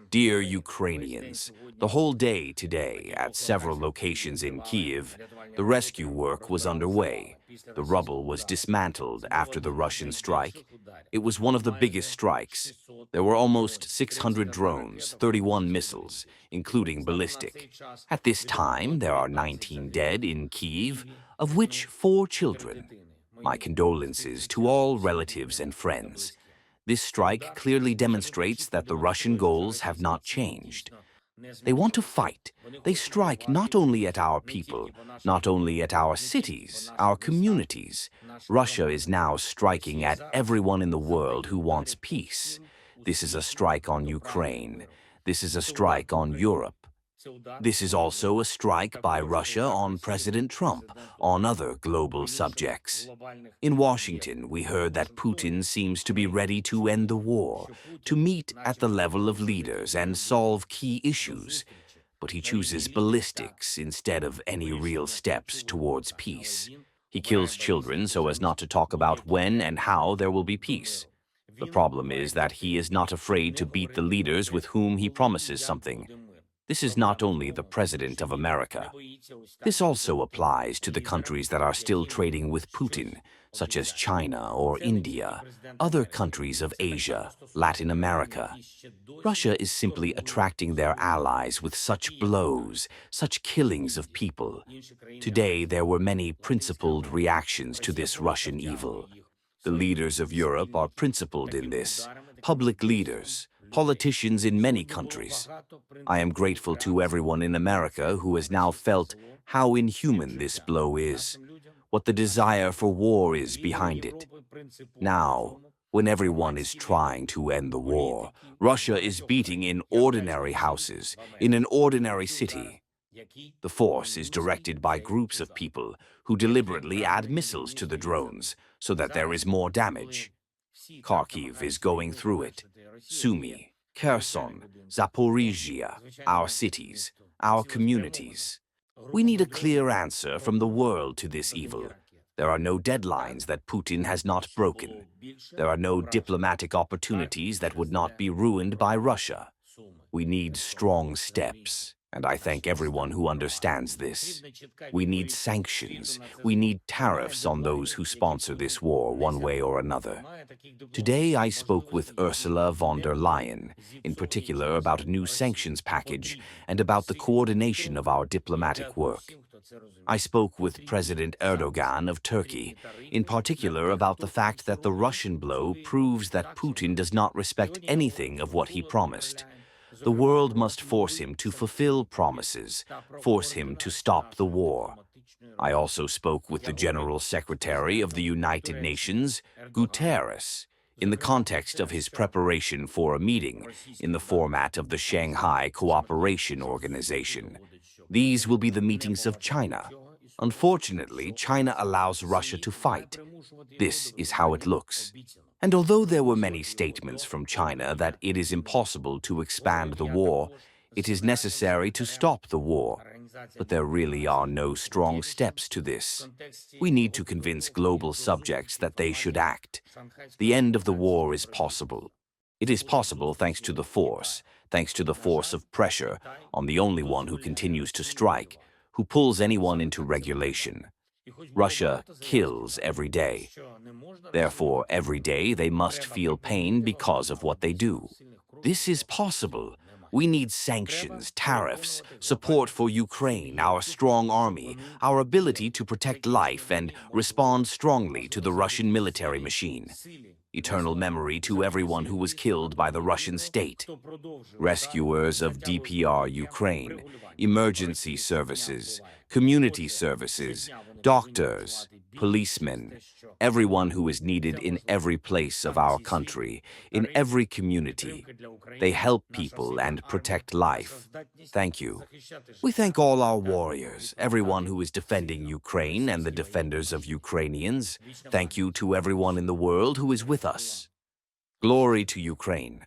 Dear Ukrainians, the whole day today, at several locations in Kiev, the rescue work was underway. The rubble was dismantled after the Russian strike. It was one of the biggest strikes. There were almost 600 drones, 31 missiles, including ballistic. At this time, there are 19 dead in Kyiv, of which 4 children. My condolences to all relatives and friends. This strike clearly demonstrates that the Russian goals have not changed. They want to fight. They strike not only at our people, not only at our cities, our communities. Russia is now striking at everyone in the world who wants peace. This is a strike on Ukraine. This is a strike on Europe. This is also a strike by Russia on President Trump, on other global subjects. In Washington, we heard that Putin seems to be ready to end the war, to meet at the level of leaders and solve key issues. But he chooses ballistics instead of any real steps towards peace. He kills children so as not to talk about when and how there will be peace. The problem is that he is not afraid to beat the leaders with whom he promises something. This is not only the President of America. This also applies to the countries that are still trading with Putin, such as China or India, other countries of Asia, Latin America. Russia is simply attracting their allies with such blows, such killings of people. Today, there were many principled reactions to this Russian evil. The leaders of Europe are principled in this, public leaders, politicians in many countries. I am grateful to everyone in America who has now felt how inhuman this blow is, what the desire for war is behind it. Now, when everyone is trying to end the war, Russia is beating in ordinary houses, in an ordinary city. The force is directed by groups of people who deliberately add missiles to the drones so that there is more damage. Kharkiv is going through it. Sumy, Kherson, Zaporizhia, our cities, our communities. We need a clear answer from the world to this evil. There are no deadlines that Putin has not broken. There are no diplomatic opportunities that would not be ruined by Russia. We need strong steps. And I thank everyone who understands this. We need sanctions. We need tariffs on those who sponsor this war one way or another. Today I spoke with Ursula von der Leyen, in particular about a new sanctions package and about the coordination of our diplomatic work. I spoke with President Erdogan of Turkey, in particular about the fact that the Russian blow proves that Putin does not respect anything of what he promised. The world must force him to fulfill promises, force him to stop the war. I also spoke with the General Secretary of the United Nations, Guterres, in the context of his preparation for a meeting in the format of the Shanghai Cooperation Organization. These will be the meetings of China. Unfortunately, China allows Russia to fight. This is how it looks. And although there were many statements from China that it is impossible to expand the war, it is necessary to stop the war. But there really are no strong steps to this. We need to convince global subjects that they should act. The end of the war is possible. It is possible thanks to the force of pressure on the only one who continues to strike, who pulls anyone into regulation. Russia kills every day. Therefore, every day they must feel pain because of what they do. This is possible. We need sanctions, tariffs, support for Ukraine, our strong army, our ability to protect life and respond strongly to the Russian military machine. Eternal memory to everyone who was killed by the Russian state. Rescuers of DPR Ukraine, emergency services, community services, doctors, policemen, everyone who is needed in every place of our country, in every community. They help people and protect life. Thank you. We thank all our warriors, everyone who is defending Ukraine and the defenders of Ukrainians. Thank you to everyone in the world who is with us. Glory to Ukraine.